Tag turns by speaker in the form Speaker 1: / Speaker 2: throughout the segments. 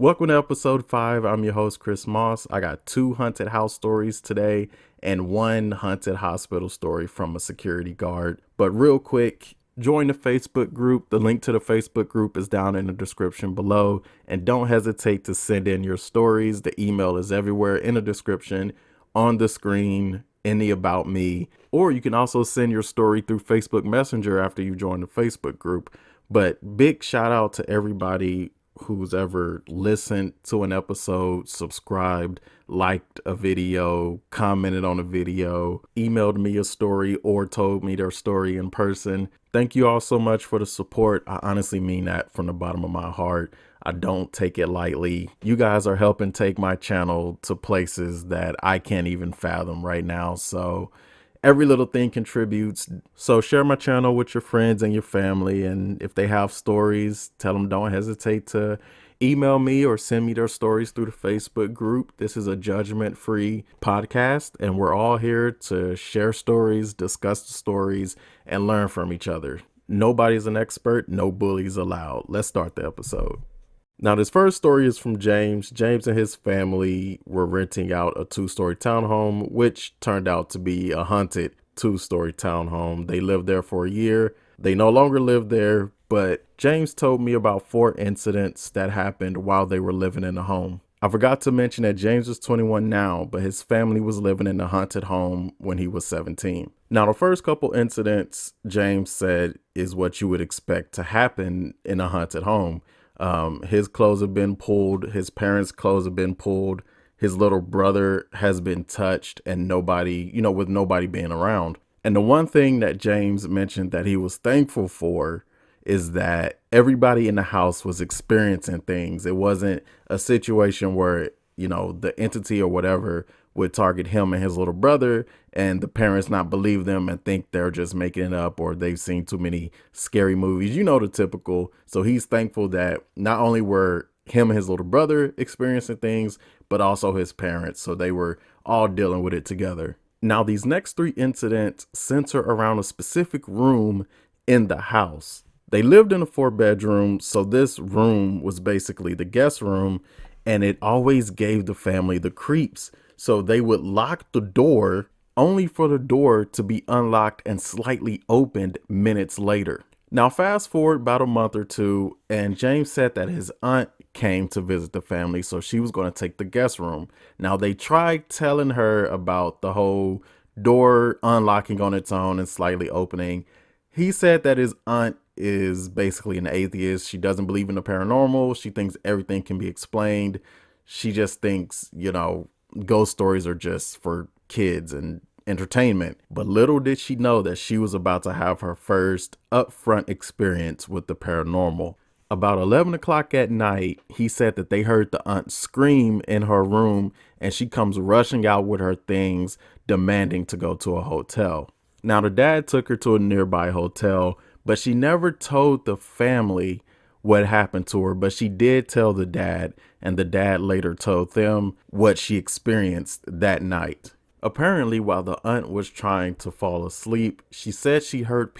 Speaker 1: Welcome to episode 5. I'm your host, Chris Moss. I got 2 haunted house stories today and 1 haunted hospital story from a security guard. But real quick, join the Facebook group. The link to the Facebook group is down in the description below. And don't hesitate to send in your stories. The email is everywhere in the description, on the screen, in the About Me. Or you can also send your story through Facebook Messenger after you join the Facebook group. But big shout out to everybody who's ever listened to an episode, subscribed, liked a video, commented on a video, emailed me a story, or told me their story in person. Thank you all so much for the support. I honestly mean that from the bottom of my heart. I don't take it lightly. You guys are helping take my channel to places that I can't even fathom right now. So every little thing contributes. So share my channel with your friends and your family. And if they have stories, tell them don't hesitate to email me or send me their stories through the Facebook group. This is a judgment-free podcast, and we're all here to share stories, discuss the stories, and learn from each other. Nobody's an expert, no bullies allowed. Let's start the episode. Now, this first story is from James. James and his family were renting out a 2-story townhome, which turned out to be a haunted 2-story townhome. They lived there for a year. They no longer live there, but James told me about 4 incidents that happened while they were living in the home. I forgot to mention that James is 21 now, but his family was living in the haunted home when he was 17. Now, the first couple incidents, James said, is what you would expect to happen in a haunted home. His clothes have been pulled. His parents' clothes have been pulled. His little brother has been touched, and nobody, with nobody being around. And the one thing that James mentioned that he was thankful for is that everybody in the house was experiencing things. It wasn't a situation where, the entity or whatever would target him and his little brother and the parents not believe them and think they're just making it up or they've seen too many scary movies, the typical. So he's thankful that not only were him and his little brother experiencing things, but also his parents. So they were all dealing with it together. Now, these next 3 incidents center around a specific room in the house. They lived in a 4-bedroom, so this room was basically the guest room, and it always gave the family the creeps. So they would lock the door only for the door to be unlocked and slightly opened minutes later. Now, fast forward about a month or 2, and James said that his aunt came to visit the family, so she was going to take the guest room. Now, they tried telling her about the whole door unlocking on its own and slightly opening. He said that his aunt is basically an atheist. She doesn't believe in the paranormal. She thinks everything can be explained. She just thinks, ghost stories are just for kids and entertainment. But little did she know that she was about to have her first upfront experience with the paranormal. About 11 o'clock at night, he said that they heard the aunt scream in her room, and she comes rushing out with her things, demanding to go to a hotel. Now, the dad took her to a nearby hotel, but she never told the family what happened to her, but she did tell the dad, and the dad later told them what she experienced that night. Apparently, while the aunt was trying to fall asleep, she said she heard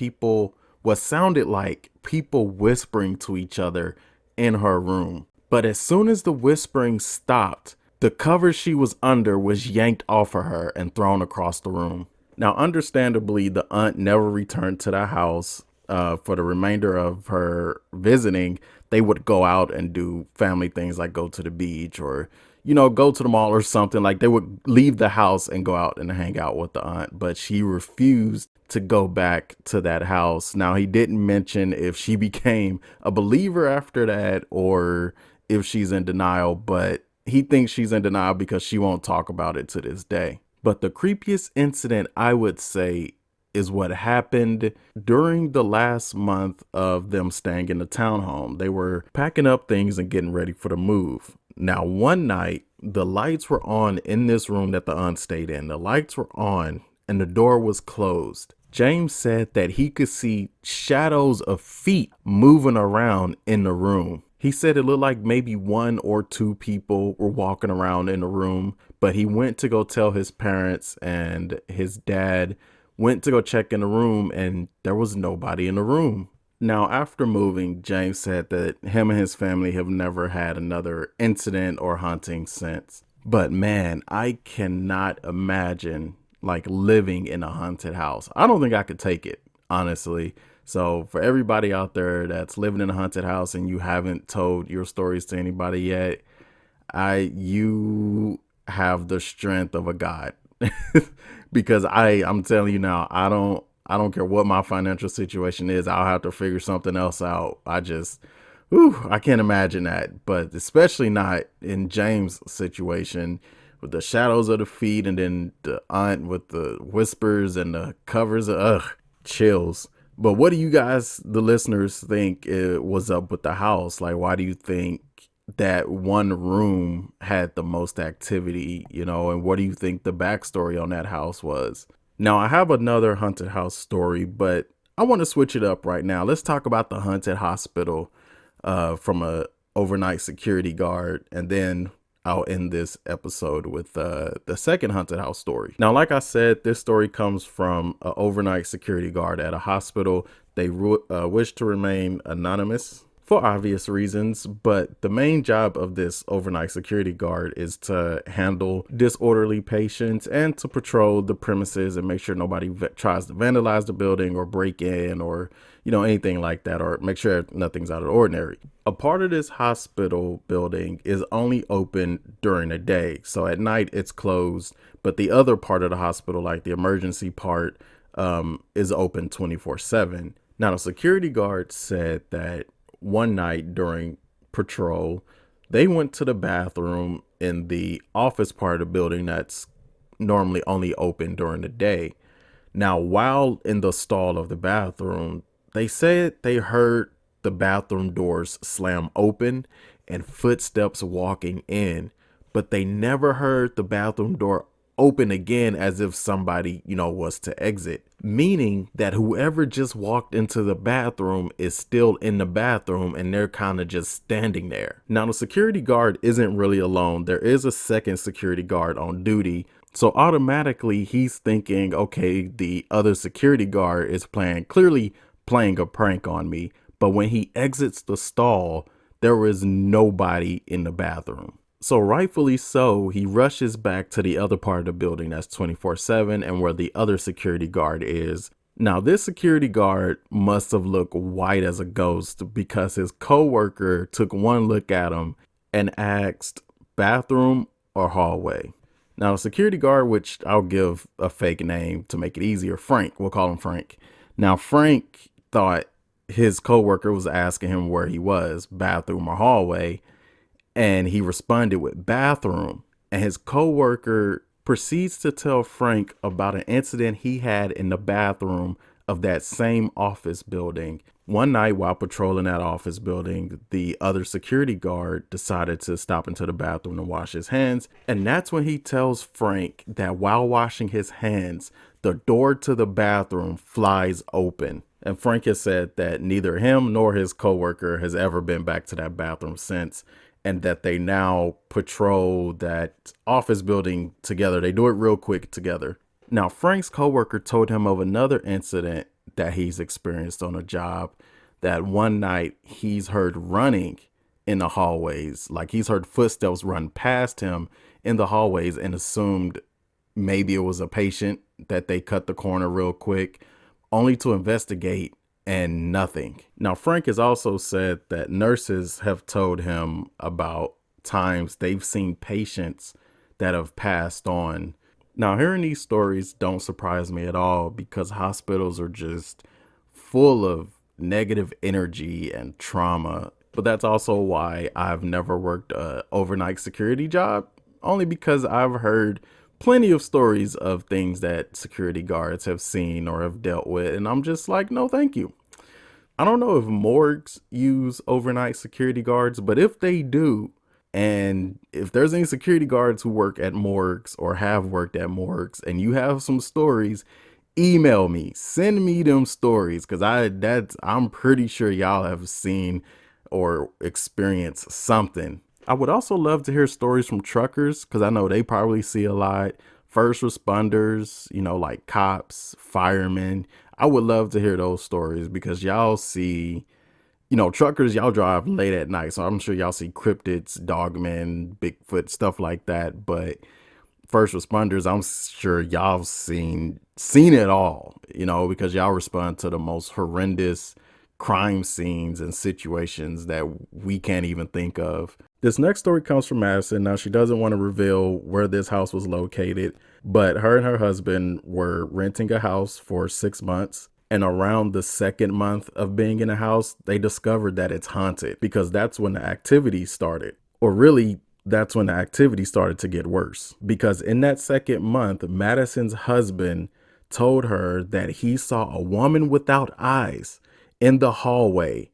Speaker 1: what sounded like people whispering to each other in her room. But as soon as the whispering stopped, the cover she was under was yanked off of her and thrown across the room. Now, understandably, the aunt never returned to the house. For the remainder of her visiting, they would go out and do family things like go to the beach or, go to the mall or something. Like they would leave the house and go out and hang out with the aunt, but she refused to go back to that house. Now, he didn't mention if she became a believer after that or if she's in denial, but he thinks she's in denial because she won't talk about it to this day. But the creepiest incident, I would say, is what happened during the last month of them staying in the townhome. They were packing up things and getting ready for the move. Now, one night, the lights were on in this room that the aunt stayed in. The lights were on and the door was closed. James said that he could see shadows of feet moving around in the room. He said it looked like maybe one or two people were walking around in the room, but he went to go tell his parents, and his dad went to go check in the room, and there was nobody in the room. Now, after moving, James said that him and his family have never had another incident or haunting since. But man, I cannot imagine like living in a haunted house. I don't think I could take it, honestly. So, for everybody out there that's living in a haunted house and you haven't told your stories to anybody yet, you have the strength of a god. Because I'm telling you now, I don't care what my financial situation is. I'll have to figure something else out. I can't imagine that. But especially not in James' situation with the shadows of the feet and then the aunt with the whispers and the covers. Ugh, chills. But what do you guys, the listeners, think it was up with the house? Like, why do you think that one room had the most activity, and what do you think the backstory on that house was? Now, I have another haunted house story, but I want to switch it up right now. Let's talk about the haunted hospital from a overnight security guard, and then I'll end this episode with the second haunted house story. Now, like I said, this story comes from an overnight security guard at a hospital. They wish to remain anonymous for obvious reasons, but the main job of this overnight security guard is to handle disorderly patients and to patrol the premises and make sure nobody tries to vandalize the building or break in or anything like that, or make sure nothing's out of the ordinary. A part of this hospital building is only open during the day, so at night it's closed, but the other part of the hospital, like the emergency part, is open 24/7. Now, the security guard said that one night during patrol, they went to the bathroom in the office part of the building that's normally only open during the day. Now, while in the stall of the bathroom, they said they heard the bathroom doors slam open and footsteps walking in, but they never heard the bathroom door open again as if somebody, was to exit, meaning that whoever just walked into the bathroom is still in the bathroom and they're kind of just standing there. Now, the security guard isn't really alone. There is a second security guard on duty. So automatically he's thinking, okay, the other security guard is clearly playing a prank on me. But when he exits the stall, there is nobody in the bathroom. So rightfully so, he rushes back to the other part of the building that's 24/7 and where the other security guard is. Now, this security guard must have looked white as a ghost because his coworker took one look at him and asked, bathroom or hallway? Now, the security guard, which I'll give a fake name to make it easier, Frank, we'll call him Frank. Now, Frank thought his coworker was asking him where he was, bathroom or hallway, and he responded with bathroom. And his coworker proceeds to tell Frank about an incident he had in the bathroom of that same office building. One night while patrolling that office building, the other security guard decided to stop into the bathroom and wash his hands. And that's when he tells Frank that while washing his hands, the door to the bathroom flies open. And Frank has said that neither him nor his coworker has ever been back to that bathroom since, and that they now patrol that office building together. They do it real quick together. Now, Frank's coworker told him of another incident that he's experienced on a job, that one night he's heard running in the hallways. Like, he's heard footsteps run past him in the hallways and assumed maybe it was a patient, that they cut the corner real quick, only to investigate and nothing. Now, Frank has also said that nurses have told him about times they've seen patients that have passed on. Now, hearing these stories don't surprise me at all because hospitals are just full of negative energy and trauma. But that's also why I've never worked a overnight security job, only because I've heard plenty of stories of things that security guards have seen or have dealt with, and I'm just like, no, thank you. I don't know if morgues use overnight security guards, but if they do, and if there's any security guards who work at morgues or have worked at morgues and you have some stories, email me, send me them stories, because I'm pretty sure y'all have seen or experience something. I would also love to hear stories from truckers because I know they probably see a lot. First responders, like cops, firemen. I would love to hear those stories because y'all see, truckers, y'all drive late at night. So I'm sure y'all see cryptids, dogmen, Bigfoot, stuff like that. But first responders, I'm sure y'all seen it all, because y'all respond to the most horrendous crime scenes and situations that we can't even think of. This next story comes from Madison. Now, she doesn't want to reveal where this house was located, but her and her husband were renting a house for 6 months. And around the second month of being in the house, they discovered that it's haunted because that's when the activity started. Or really, that's when the activity started to get worse. Because in that second month, Madison's husband told her that he saw a woman without eyes in the hallway,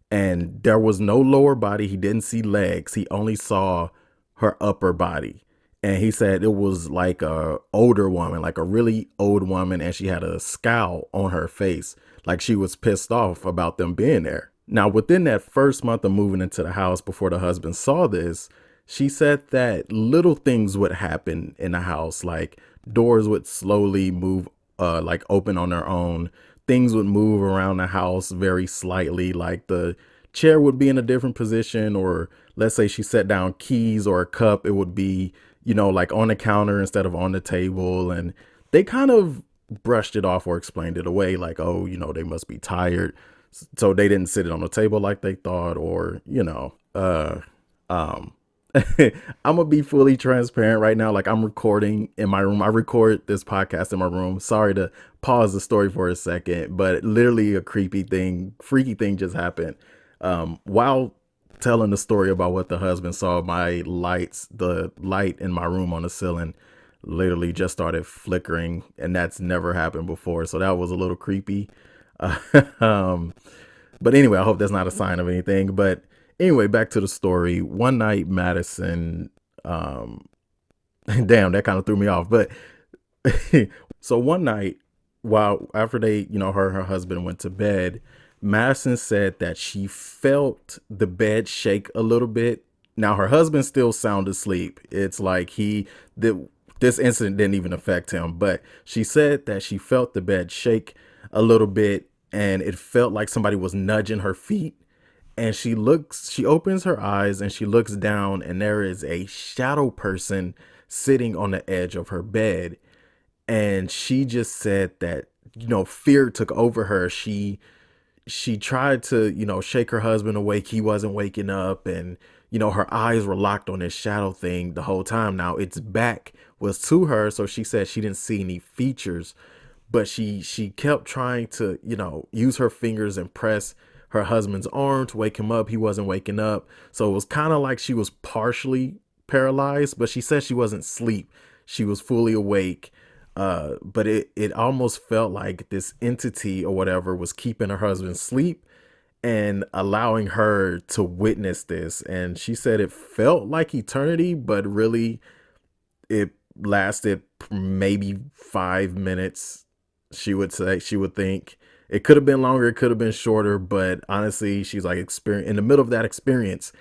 Speaker 1: and there was no lower body. He didn't see legs. He only saw her upper body. And he said it was like a older woman, like a really old woman, and she had a scowl on her face, like she was pissed off about them being there. Now, within that first month of moving into the house before the husband saw this, she said that little things would happen in the house, like doors would slowly move, like open on their own. Things would move around the house very slightly, like the chair would be in a different position, or let's say she set down keys or a cup, it would be, like on the counter instead of on the table. And they kind of brushed it off or explained it away, like, oh, they must be tired. So they didn't sit it on the table like they thought, or, um, I'm gonna be fully transparent right now. Like, I'm recording in my room. I record this podcast in my room. Sorry to pause the story for a second, but literally a freaky thing just happened. While telling the story about what the husband saw, the light in my room on the ceiling literally just started flickering, and that's never happened before. So that was a little creepy. Um, but anyway, I hope that's not a sign of anything. But anyway, back to the story. One night, Madison, damn, that kind of threw me off. But so one night, while after they, her husband went to bed, Madison said that she felt the bed shake a little bit. Now her husband still sound asleep. It's like this incident didn't even affect him, but she said that she felt the bed shake a little bit, and it felt like somebody was nudging her feet. And she opens her eyes and she looks down, and there is a shadow person sitting on the edge of her bed. And she just said that, fear took over her. She tried to, shake her husband awake. He wasn't waking up, and, her eyes were locked on this shadow thing the whole time. Now its back was to her, so she said she didn't see any features, but she kept trying to, use her fingers and press her husband's arm to wake him up. He wasn't waking up. So it was kind of like she was partially paralyzed, but she said she wasn't asleep. She was fully awake. But it almost felt like this entity or whatever was keeping her husband asleep and allowing her to witness this. And she said it felt like eternity, but really it lasted maybe 5 minutes. She would think it could have been longer, it could have been shorter, but honestly, she's like, in the middle of that experience,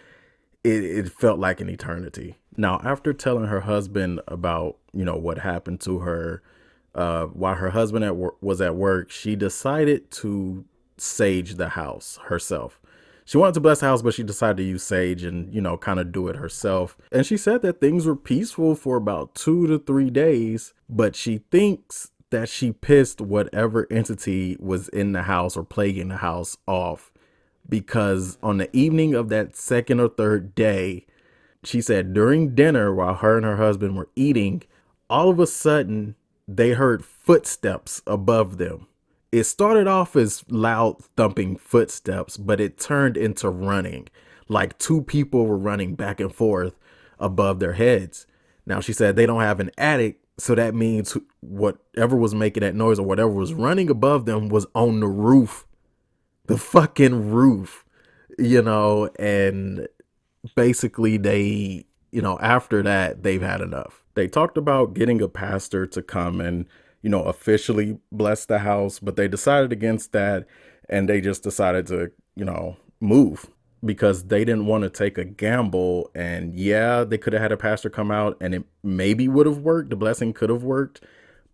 Speaker 1: it felt like an eternity. Now, after telling her husband about, what happened to her, while her husband was at work, she decided to sage the house herself. She wanted to bless the house, but she decided to use sage and, kind of do it herself. And she said that things were peaceful for about 2 to 3 days, but she thinks that she pissed whatever entity was in the house or plaguing the house off, because on the evening of that second or third day, she said during dinner while her and her husband were eating, all of a sudden they heard footsteps above them. It started off as loud thumping footsteps, but it turned into running, like two people were running back and forth above their heads. Now she said they don't have an attic, so that means whatever was making that noise or whatever was running above them was on the roof, the fucking roof, and basically they, after that, they've had enough. They talked about getting a pastor to come and, officially bless the house, but they decided against that, and they just decided to, move. because they didn't want to take a gamble. And yeah, they could have had a pastor come out and it maybe would have worked. The blessing could have worked,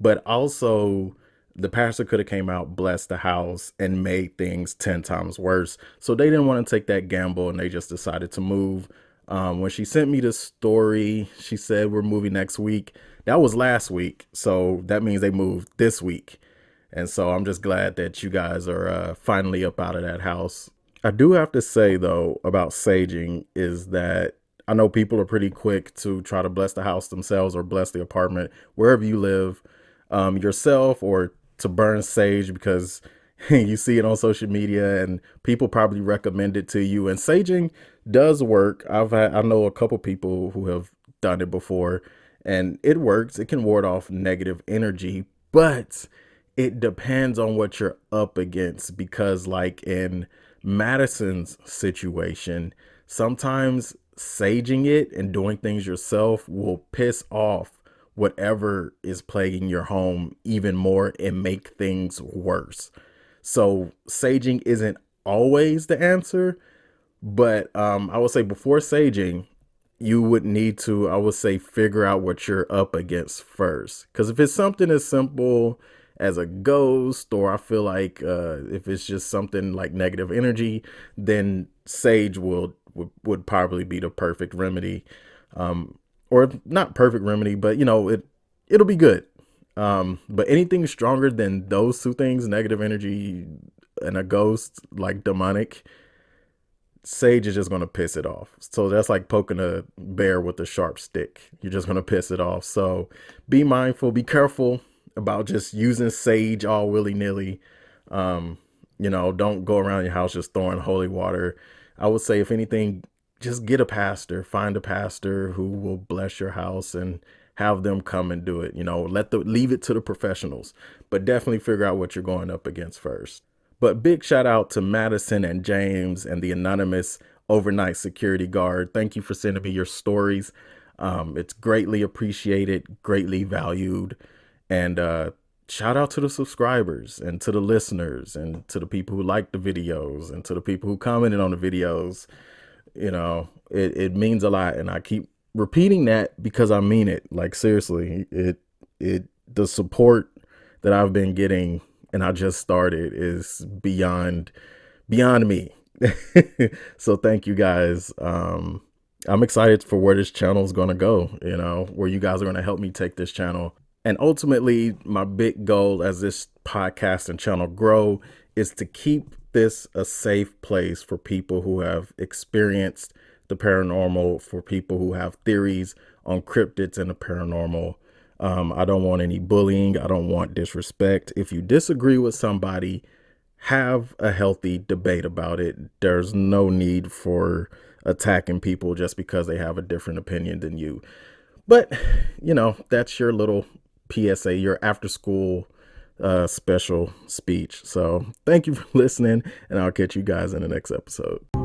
Speaker 1: but also the pastor could have came out, blessed the house, and made things 10 times worse. So they didn't want to take that gamble and they just decided to move. When she sent me the story, she said we're moving next week. That was last week. So that means they moved this week. And so I'm just glad that you guys are finally up out of that house. I do have to say, though, about saging is that I know people are pretty quick to try to bless the house themselves or bless the apartment, wherever you live, yourself, or to burn sage because you see it on social media and people probably recommend it to you. And saging does work. I know a couple people who have done it before and it works. It can ward off negative energy, but it depends on what you're up against because like in Madison's situation, sometimes saging it and doing things yourself will piss off whatever is plaguing your home even more and make things worse. So saging isn't always the answer, but I would say before saging, you would need to, I would say, figure out what you're up against first. Because if it's something as simple as a ghost, or I feel like if it's just something like negative energy, then sage would probably be the perfect remedy, or not perfect remedy, but it'll be good. But anything stronger than those two things, negative energy and a ghost, like demonic, sage is just going to piss it off. So that's like poking a bear with a sharp stick. You're just going to piss it off. So be mindful, be careful about just using sage all willy-nilly. Don't go around your house just throwing holy water. I would say, if anything, just get a pastor, find a pastor who will bless your house and have them come and do it. Leave it to the professionals, but definitely figure out what you're going up against first. But big shout out to Madison and James and the anonymous overnight security guard. Thank you for sending me your stories. It's greatly appreciated, greatly valued. And shout out to the subscribers and to the listeners and to the people who like the videos and to the people who commented on the videos. It means a lot. And I keep repeating that because I mean it. Like, seriously, the support that I've been getting and I just started is beyond me. So thank you guys. I'm excited for where this channel is going to go, where you guys are going to help me take this channel. And ultimately, my big goal as this podcast and channel grow is to keep this a safe place for people who have experienced the paranormal, for people who have theories on cryptids and the paranormal. I don't want any bullying. I don't want disrespect. If you disagree with somebody, have a healthy debate about it. There's no need for attacking people just because they have a different opinion than you. But, that's your little PSA, your after school special speech. So thank you for listening, and I'll catch you guys in the next episode.